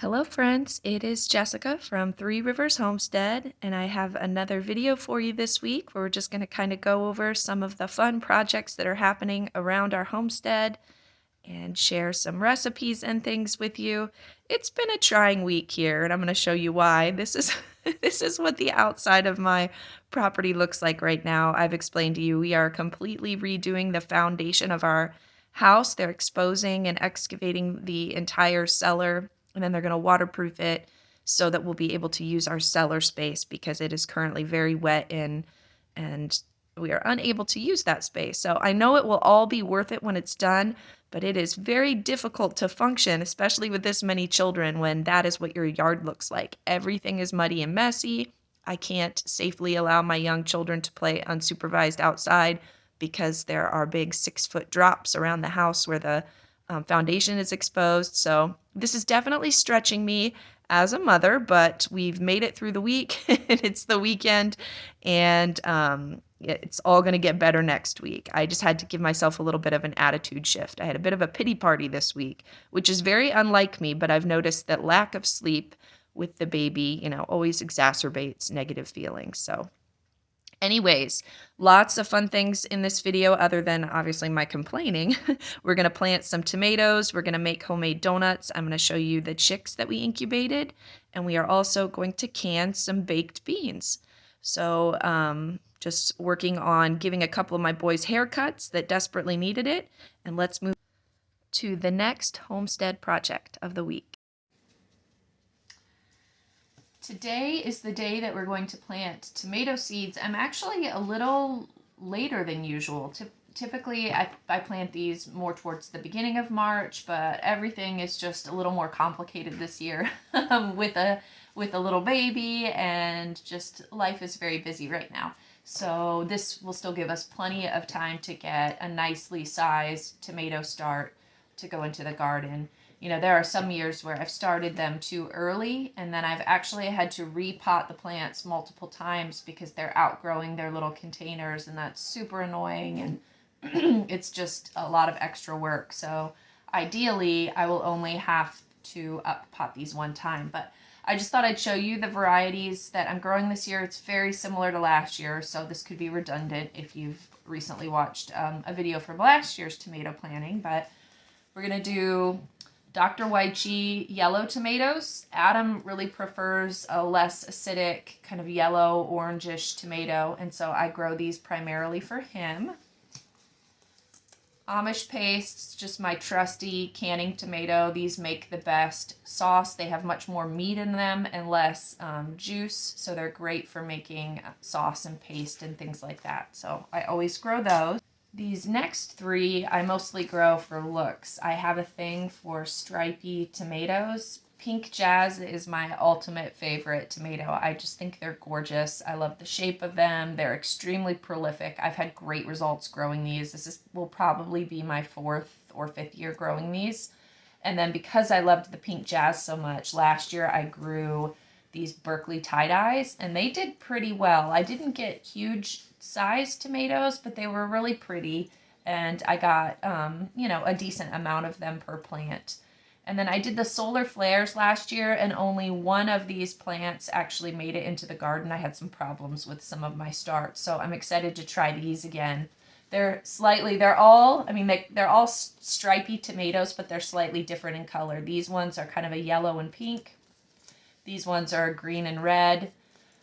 Hello friends, it is Jessica from Three Rivers Homestead, and I have another video for you this week where we're just going to kind of go over some of the fun projects that are happening around our homestead and share some recipes and things with you. It's been a trying week here, and I'm going to show you why. This is this is what the outside of my property looks like right now. I've explained to you we are completely redoing the foundation of our house. They're exposing and excavating the entire cellar, and then they're going to waterproof it so that we'll be able to use our cellar space because it is currently very wet and we are unable to use that space. So I know it will all be worth it when it's done, but it is very difficult to function, especially with this many children, when that is what your yard looks like. Everything is muddy and messy. I can't safely allow my young children to play unsupervised outside because there are big 6-foot drops around the house where the foundation is exposed. So this is definitely stretching me as a mother, but we've made it through the week and it's the weekend, and it's all going to get better next week. I just had to give myself a little bit of an attitude shift. I had a bit of a pity party this week, which is very unlike me, but I've noticed that lack of sleep with the baby, always exacerbates negative feelings. So anyways, lots of fun things in this video other than obviously my complaining. We're going to plant some tomatoes. We're going to make homemade donuts. I'm going to show you the chicks that we incubated. And we are also going to can some baked beans. So just working on giving a couple of my boys haircuts that desperately needed it. And let's move to the next homestead project of the week. Today is the day that we're going to plant tomato seeds. I'm actually a little later than usual. Typically, I plant these more towards the beginning of March, but everything is just a little more complicated this year with a little baby, and just life is very busy right now. So this will still give us plenty of time to get a nicely sized tomato start to go into the garden. There are some years where I've started them too early, and then I've actually had to repot the plants multiple times because they're outgrowing their little containers, and that's super annoying, and it's just a lot of extra work. So ideally, I will only have to pot these one time, but I just thought I'd show you the varieties that I'm growing this year. It's very similar to last year, so this could be redundant if you've recently watched a video from last year's tomato planting, but we're going to do Dr. Wychee yellow tomatoes. Adam really prefers a less acidic, kind of yellow, orangish tomato, and so I grow these primarily for him. Amish paste, just my trusty canning tomato. These make the best sauce. They have much more meat in them and less juice, so they're great for making sauce and paste and things like that. So I always grow those. These next three I mostly grow for looks. I have a thing for stripy tomatoes. Pink Jazz is my ultimate favorite tomato. I just think they're gorgeous. I love the shape of them. They're extremely prolific. I've had great results growing these. Will probably be my 4th or 5th year growing these. And then because I loved the Pink Jazz so much, last year I grew these Berkeley tie-dyes, and they did pretty well. I didn't get huge sized tomatoes, but they were really pretty, and I got a decent amount of them per plant. And then I did the solar flares last year, and only one of these plants actually made it into the garden. I had some problems with some of my starts, so I'm excited to try these again. They're all stripy tomatoes, but they're slightly different in color. These ones are kind of a yellow and pink. These ones are green and red,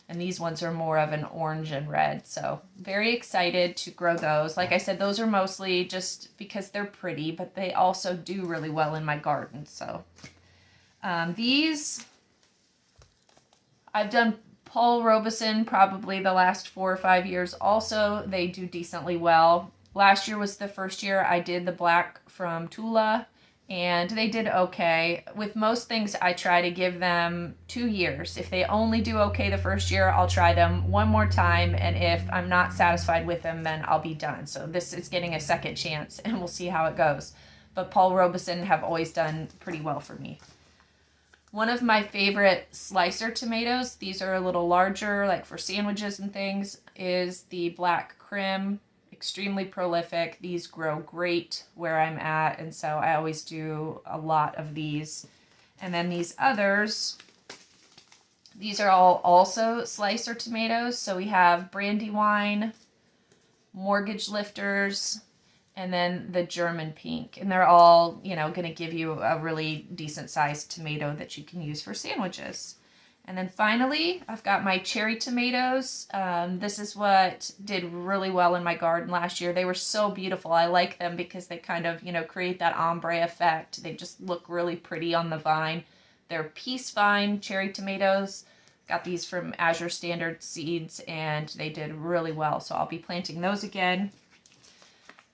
and these ones are more of an orange and red. So very excited to grow those. Like I said, those are mostly just because they're pretty, but they also do really well in my garden. So these, I've done Paul Robeson probably the last 4 or 5 years. Also, they do decently well. Last year was the first year I did the black from Tula, and they did okay. With most things, I try to give them 2 years. If they only do okay the first year, I'll try them one more time, and if I'm not satisfied with them, then I'll be done. So this is getting a second chance, and we'll see how it goes. But Paul Robeson have always done pretty well for me. One of my favorite slicer tomatoes, these are a little larger, like for sandwiches and things, is the Black Krim. Extremely prolific. These grow great where I'm at, and so I always do a lot of these. And then these others, these are all also slicer tomatoes. So we have Brandywine, Mortgage Lifters, and then the German Pink. And they're all, you know, going to give you a really decent sized tomato that you can use for sandwiches. And then finally, I've got my cherry tomatoes. This is what did really well in my garden last year. They were so beautiful. I like them because they kind of, you know, create that ombre effect. They just look really pretty on the vine. They're Peace Vine cherry tomatoes. Got these from Azure Standard Seeds, and they did really well. So I'll be planting those again.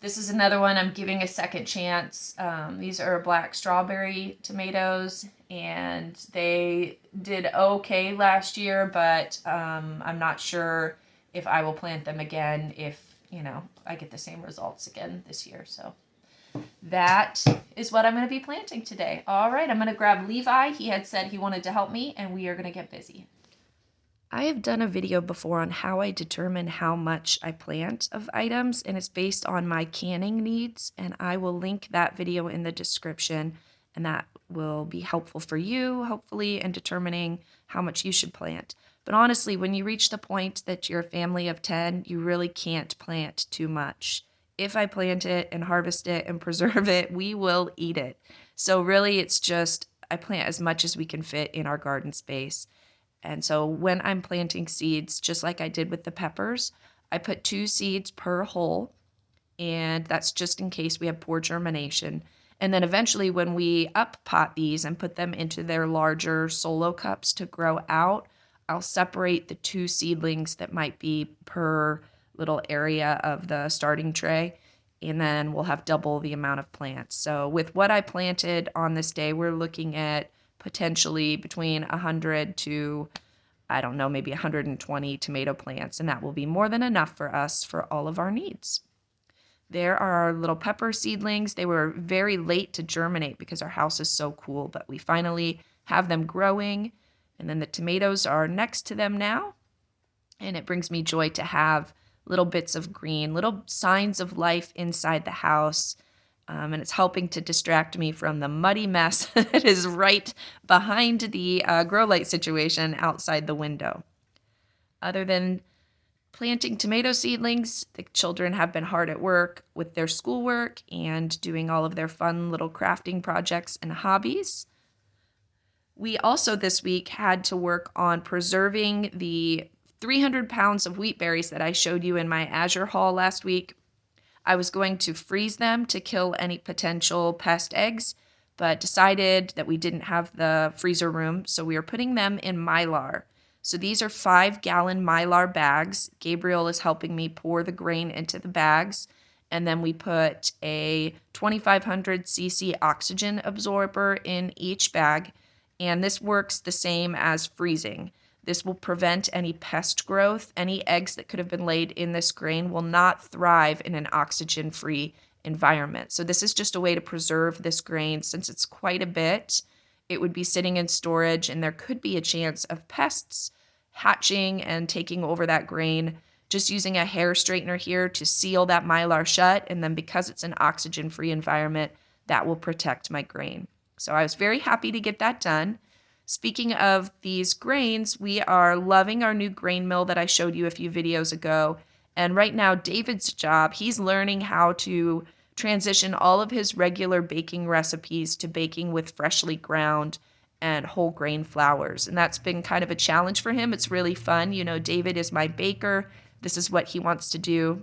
This is another one I'm giving a second chance. These are black strawberry tomatoes, and they did okay last year, but I'm not sure if I will plant them again if, you know, I get the same results again this year. So that is what I'm going to be planting today. All right, I'm going to grab Levi. He had said he wanted to help me, and we are going to get busy. I have done a video before on how I determine how much I plant of items, and it's based on my canning needs, and I will link that video in the description, and that will be helpful for you, hopefully, in determining how much you should plant. But honestly, when you reach the point that you're a family of 10, you really can't plant too much. If I plant it and harvest it and preserve it, we will eat it. So really, it's just I plant as much as we can fit in our garden space. And so when I'm planting seeds, just like I did with the peppers, I put 2 seeds per hole, and that's just in case we have poor germination. And then eventually when we up pot these and put them into their larger solo cups to grow out, I'll separate the 2 seedlings that might be per little area of the starting tray, and then we'll have double the amount of plants. So with what I planted on this day, we're looking at potentially between 100 to, I don't know, maybe 120 tomato plants, and that will be more than enough for us for all of our needs. There are our little pepper seedlings. They were very late to germinate because our house is so cool, but we finally have them growing, and then the tomatoes are next to them now, and it brings me joy to have little bits of green, little signs of life inside the house. And it's helping to distract me from the muddy mess that is right behind the grow light situation outside the window. Other than planting tomato seedlings, the children have been hard at work with their schoolwork and doing all of their fun little crafting projects and hobbies. We also this week had to work on preserving the 300 pounds of wheat berries that I showed you in my Azure haul last week. I was going to freeze them to kill any potential pest eggs, but decided that we didn't have the freezer room, so we are putting them in Mylar. So these are 5-gallon Mylar bags. Gabriel is helping me pour the grain into the bags, and then we put a 2,500 cc oxygen absorber in each bag, and this works the same as freezing. This will prevent any pest growth. Any eggs that could have been laid in this grain will not thrive in an oxygen-free environment. So this is just a way to preserve this grain. Since it's quite a bit, it would be sitting in storage, and there could be a chance of pests hatching and taking over that grain. Just using a hair straightener here to seal that Mylar shut, and then because it's an oxygen-free environment, that will protect my grain. So I was very happy to get that done. Speaking of these grains, we are loving our new grain mill that I showed you a few videos ago. And right now, David's job, he's learning how to transition all of his regular baking recipes to baking with freshly ground and whole grain flours. And that's been kind of a challenge for him. It's really fun. You know, David is my baker. This is what he wants to do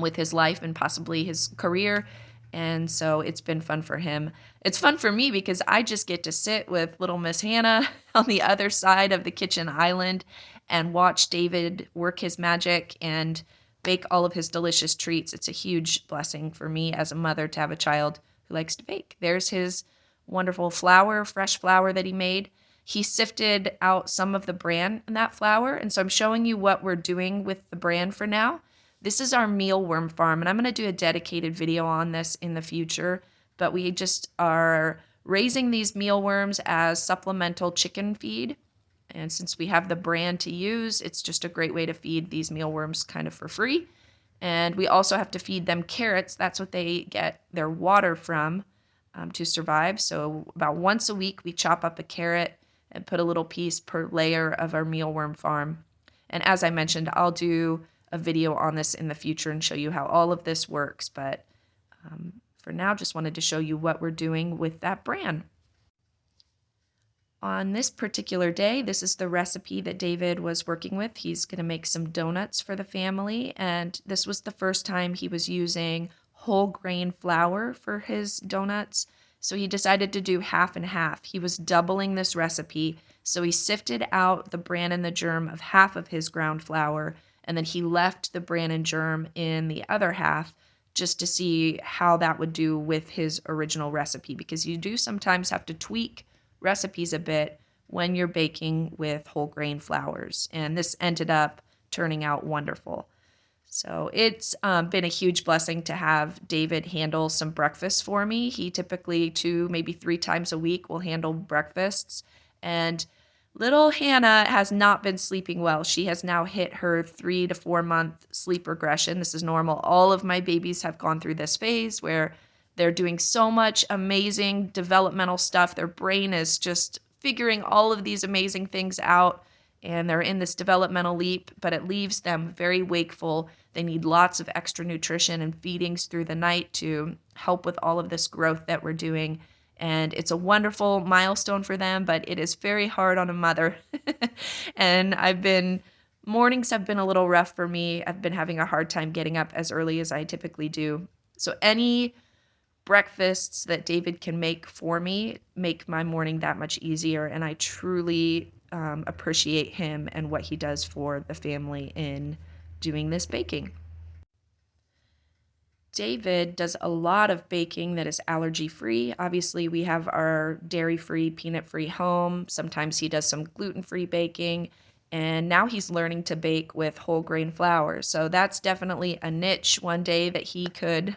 with his life and possibly his career. And so it's been fun for him. It's fun for me because I just get to sit with little Miss Hannah on the other side of the kitchen island and watch David work his magic and bake all of his delicious treats. It's a huge blessing for me as a mother to have a child who likes to bake. There's his wonderful flour, fresh flour that he made. He sifted out some of the bran in that flour, and so I'm showing you what we're doing with the bran for now. This is our mealworm farm, and I'm going to do a dedicated video on this in the future, but we just are raising these mealworms as supplemental chicken feed. And since we have the bran to use, it's just a great way to feed these mealworms kind of for free. And we also have to feed them carrots. That's what they get their water from. to survive. So about once a week, we chop up a carrot and put a little piece per layer of our mealworm farm. And as I mentioned, I'll do a video on this in the future and show you how all of this works. But for now, just wanted to show you what we're doing with that bran. On this particular day, this is the recipe that David was working with. He's going to make some donuts for the family, and this was the first time he was using whole grain flour for his donuts. So he decided to do half and half. He was doubling this recipe, so he sifted out the bran and the germ of half of his ground flour, and then he left the bran and germ in the other half just to see how that would do with his original recipe, because you do sometimes have to tweak recipes a bit when you're baking with whole grain flours. And this ended up turning out wonderful. So it's been a huge blessing to have David handle some breakfast for me. He typically 2, maybe 3 times a week will handle breakfasts. And little Hannah has not been sleeping well. She has now hit her 3 to 4 month sleep regression. This is normal. All of my babies have gone through this phase where they're doing so much amazing developmental stuff. Their brain is just figuring all of these amazing things out, and they're in this developmental leap, but it leaves them very wakeful. They need lots of extra nutrition and feedings through the night to help with all of this growth that we're doing. And it's a wonderful milestone for them, but it is very hard on a mother. And mornings have been a little rough for me. I've been having a hard time getting up as early as I typically do. So any breakfasts that David can make for me make my morning that much easier, and I truly appreciate him and what he does for the family in doing this baking. David does a lot of baking that is allergy-free. Obviously, we have our dairy-free, peanut-free home. Sometimes he does some gluten-free baking, and now he's learning to bake with whole grain flour. So that's definitely a niche one day that he could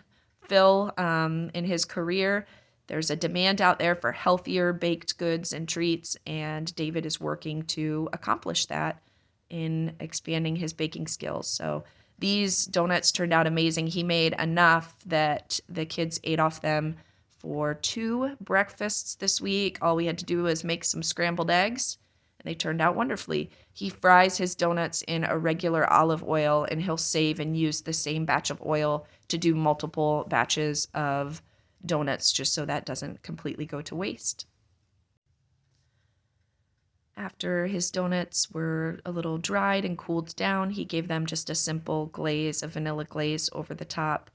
fill in his career. There's a demand out there for healthier baked goods and treats, and David is working to accomplish that in expanding his baking skills. So these donuts turned out amazing. He made enough that the kids ate off them for 2 breakfasts this week. All we had to do was make some scrambled eggs, and they turned out wonderfully. He fries his donuts in a regular olive oil, and he'll save and use the same batch of oil to do multiple batches of donuts, just so that doesn't completely go to waste. After his donuts were a little dried and cooled down, he gave them just a simple glaze, a vanilla glaze over the top,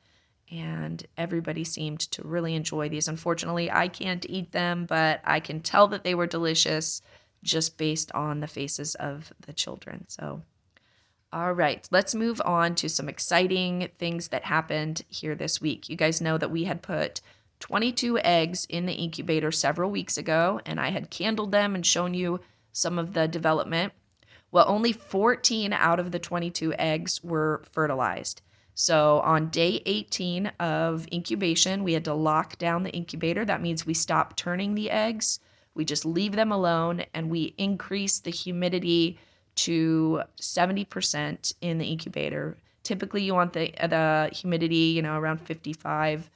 and everybody seemed to really enjoy these. Unfortunately, I can't eat them, but I can tell that they were delicious just based on the faces of the children. So, all right, let's move on to some exciting things that happened here this week. You guys know that we had put 22 eggs in the incubator several weeks ago, and I had candled them and shown you some of the development. Well, only 14 out of the 22 eggs were fertilized. So on day 18 of incubation, we had to lock down the incubator. That means we stop turning the eggs. We just leave them alone, and we increase the humidity to 70% in the incubator. Typically, you want the humidity, around 55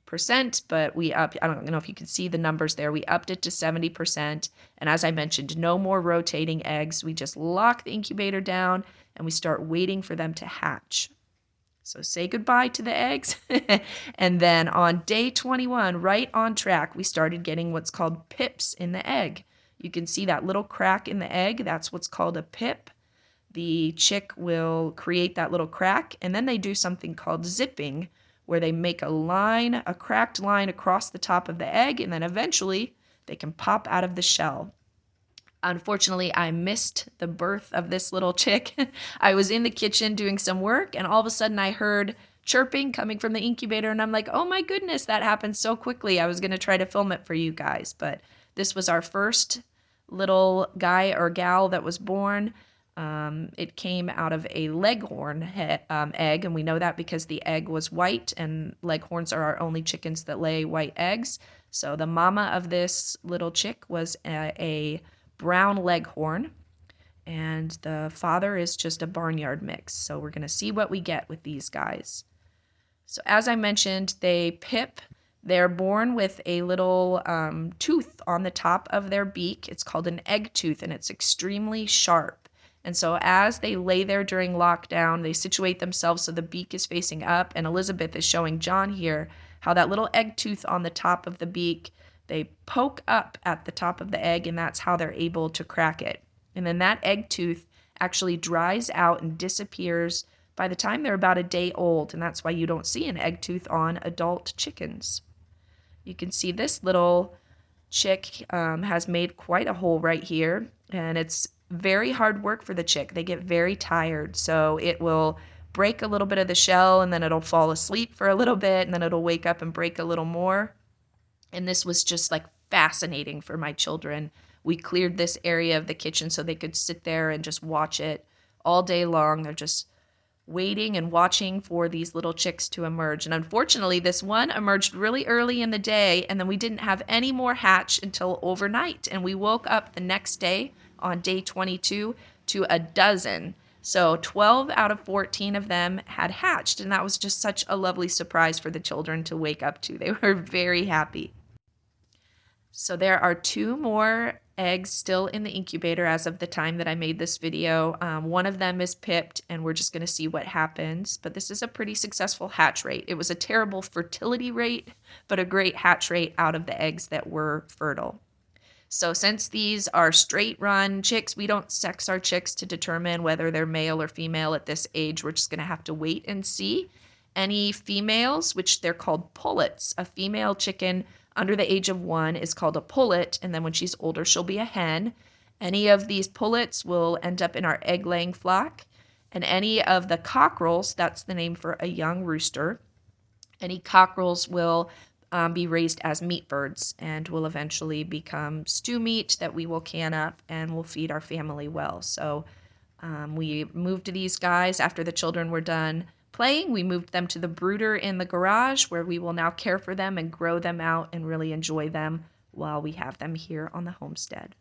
percent, but I don't know if you can see the numbers there. We upped it to 70. And as I mentioned, no more rotating eggs. We just lock the incubator down and we start waiting for them to hatch. So say goodbye to the eggs. And then on day 21, right on track, we started getting what's called pips in the egg. You can see that little crack in the egg. That's what's called a pip. The chick will create that little crack, and then they do something called zipping, where they make a cracked line across the top of the egg, and then eventually they can pop out of the shell. Unfortunately, I missed the birth of this little chick. I was in the kitchen doing some work, and all of a sudden I heard chirping coming from the incubator, and I'm like, oh my goodness, that happened so quickly. I was going to try to film it for you guys, but this was our first little guy or gal that was born. It came out of a leghorn egg, and we know that because the egg was white, and leghorns are our only chickens that lay white eggs. So the mama of this little chick was a brown leghorn, and the father is just a barnyard mix. So we're going to see what we get with these guys. So as I mentioned, they pip They're born with a little tooth on the top of their beak. It's called an egg tooth, and it's extremely sharp. And so as they lay there during lockdown, they situate themselves so the beak is facing up. And Elizabeth is showing John here how that little egg tooth on the top of the beak, they poke up at the top of the egg, and that's how they're able to crack it. And then that egg tooth actually dries out and disappears by the time they're about a day old. And that's why you don't see an egg tooth on adult chickens. You can see this little chick has made quite a hole right here, and it's very hard work for the chick. They get very tired, so it will break a little bit of the shell, and then it'll fall asleep for a little bit, and then it'll wake up and break a little more. And this was just like fascinating for my children. We cleared this area of the kitchen so they could sit there and just watch it all day long. They're just waiting and watching for these little chicks to emerge. And unfortunately, this one emerged really early in the day, and then we didn't have any more hatch until overnight. And we woke up the next day on day 22 to a dozen. So 12 out of 14 of them had hatched, and that was just such a lovely surprise for the children to wake up to. They were very happy. So there are 2 more eggs still in the incubator as of the time that I made this video. One of them is pipped, and we're just going to see what happens. But this is a pretty successful hatch rate. It was a terrible fertility rate, but a great hatch rate out of the eggs that were fertile. So since these are straight run chicks, we don't sex our chicks to determine whether they're male or female at this age. We're just going to have to wait and see. Any females, which they're called pullets, a female chicken under the age of 1 is called a pullet, and then when she's older, she'll be a hen. Any of these pullets will end up in our egg-laying flock, and any of the cockerels, that's the name for a young rooster, any cockerels will be raised as meat birds and will eventually become stew meat that we will can up and will feed our family well. So we moved these guys after the children were done playing. We moved them to the brooder in the garage, where we will now care for them and grow them out and really enjoy them while we have them here on the homestead.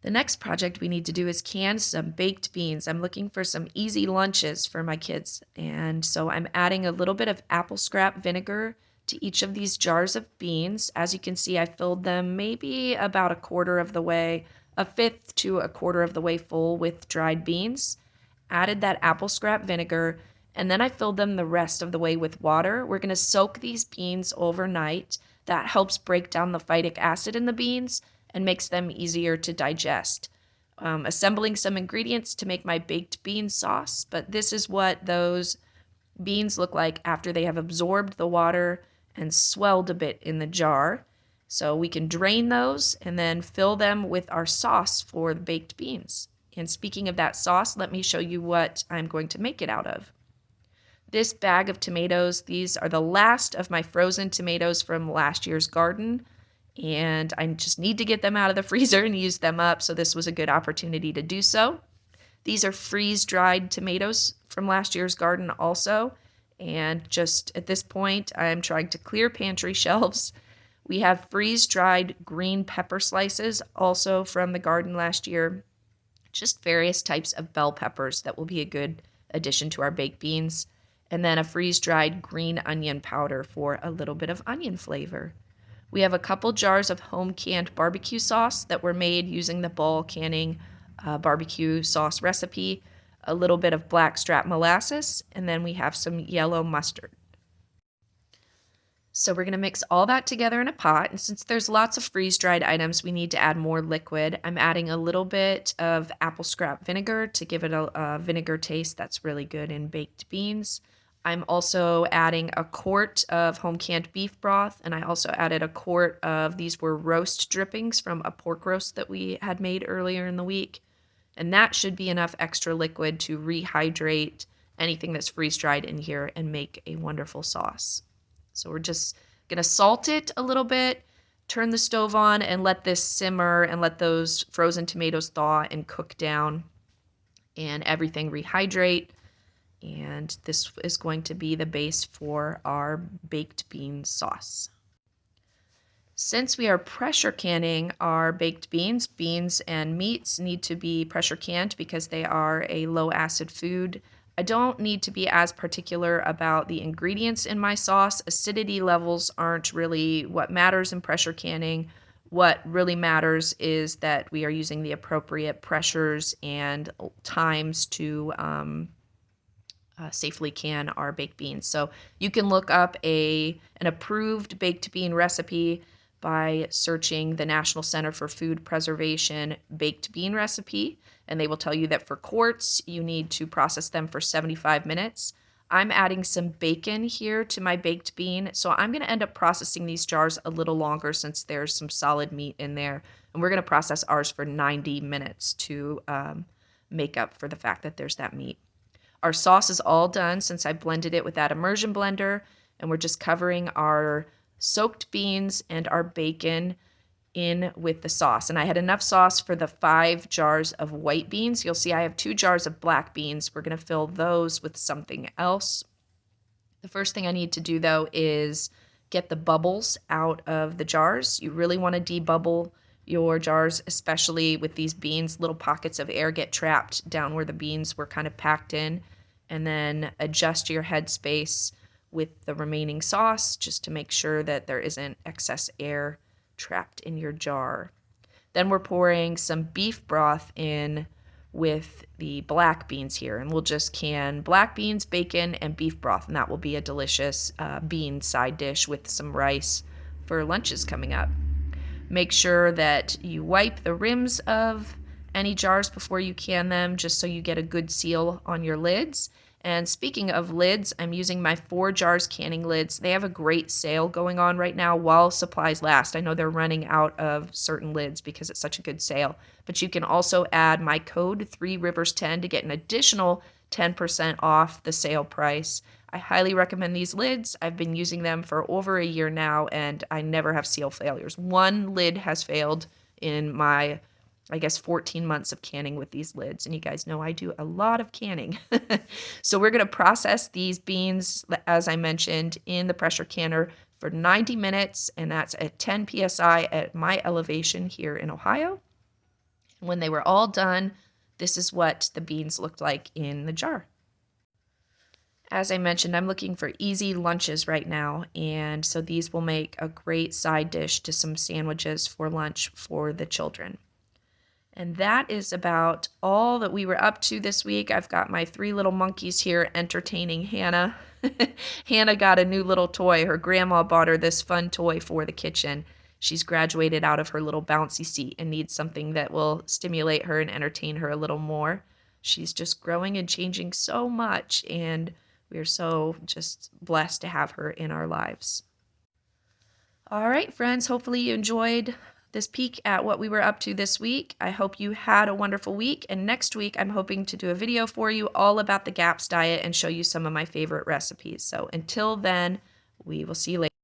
The next project we need to do is can some baked beans. I'm looking for some easy lunches for my kids, and so I'm adding a little bit of apple scrap vinegar to each of these jars of beans. As you can see, I filled them maybe about a quarter of the way, a fifth to a quarter of the way full with dried beans. Added that apple scrap vinegar, and then I filled them the rest of the way with water. We're going to soak these beans overnight. That helps break down the phytic acid in the beans and makes them easier to digest. Assembling some ingredients to make my baked bean sauce, but this is what those beans look like after they have absorbed the water and swelled a bit in the jar. So we can drain those and then fill them with our sauce for the baked beans. And speaking of that sauce, let me show you what I'm going to make it out of. This bag of tomatoes, these are the last of my frozen tomatoes from last year's garden, and I just need to get them out of the freezer and use them up, so this was a good opportunity to do so. These are freeze-dried tomatoes from last year's garden also, and just at this point, I'm trying to clear pantry shelves. We have freeze-dried green pepper slices also from the garden last year. Just various types of bell peppers that will be a good addition to our baked beans, and then a freeze-dried green onion powder for a little bit of onion flavor. We have a couple jars of home-canned barbecue sauce that were made using the Ball canning barbecue sauce recipe, a little bit of blackstrap molasses, and then we have some yellow mustard. So we're going to mix all that together in a pot, and since there's lots of freeze-dried items, we need to add more liquid. I'm adding a little bit of apple scrap vinegar to give it a vinegar taste that's really good in baked beans. I'm also adding a quart of home-canned beef broth, and I also added a quart of, these were roast drippings from a pork roast that we had made earlier in the week. And that should be enough extra liquid to rehydrate anything that's freeze-dried in here and make a wonderful sauce. So we're just going to salt it a little bit, turn the stove on, and let this simmer and let those frozen tomatoes thaw and cook down and everything rehydrate. And this is going to be the base for our baked bean sauce. Since we are pressure canning our baked beans, beans and meats need to be pressure canned because they are a low acid food. I don't need to be as particular about the ingredients in my sauce. Acidity levels aren't really what matters in pressure canning. What really matters is that we are using the appropriate pressures and times to safely can our baked beans. So you can look up an approved baked bean recipe by searching the National Center for Food Preservation baked bean recipe, and they will tell you that for quarts, you need to process them for 75 minutes. I'm adding some bacon here to my baked bean, so I'm going to end up processing these jars a little longer since there's some solid meat in there, and we're going to process ours for 90 minutes to make up for the fact that there's that meat. Our sauce is all done since I blended it with that immersion blender, and we're just covering our soaked beans and our bacon in with the sauce. And I had enough sauce for the 5 jars of white beans. You'll see I have 2 jars of black beans. We're going to fill those with something else. The first thing I need to do, though, is get the bubbles out of the jars. You really want to debubble your jars, especially with these beans. Little pockets of air get trapped down where the beans were kind of packed in. And then adjust your headspace with the remaining sauce just to make sure that there isn't excess air trapped in your jar. Then we're pouring some beef broth in with the black beans here, and we'll just can black beans, bacon, and beef broth, and that will be a delicious bean side dish with some rice for lunches coming up. Make sure that you wipe the rims of any jars before you can them, just so you get a good seal on your lids. And speaking of lids, I'm using my 4 jars canning lids. They have a great sale going on right now while supplies last. I know they're running out of certain lids because it's such a good sale. But you can also add my code 3rivers10 to get an additional 10% off the sale price. I highly recommend these lids. I've been using them for over a year now, and I never have seal failures. 1 lid has failed in my 14 months of canning with these lids. And you guys know I do a lot of canning. So we're going to process these beans, as I mentioned, in the pressure canner for 90 minutes. And that's at 10 PSI at my elevation here in Ohio. And when they were all done, this is what the beans looked like in the jar. As I mentioned, I'm looking for easy lunches right now. And so these will make a great side dish to some sandwiches for lunch for the children. And that is about all that we were up to this week. I've got my 3 little monkeys here entertaining Hannah. Hannah got a new little toy. Her grandma bought her this fun toy for the kitchen. She's graduated out of her little bouncy seat and needs something that will stimulate her and entertain her a little more. She's just growing and changing so much, and we're so just blessed to have her in our lives. All right, friends, hopefully you enjoyed this peek at what we were up to this week. I hope you had a wonderful week, and next week I'm hoping to do a video for you all about the GAPS diet and show you some of my favorite recipes. So until then, we will see you later.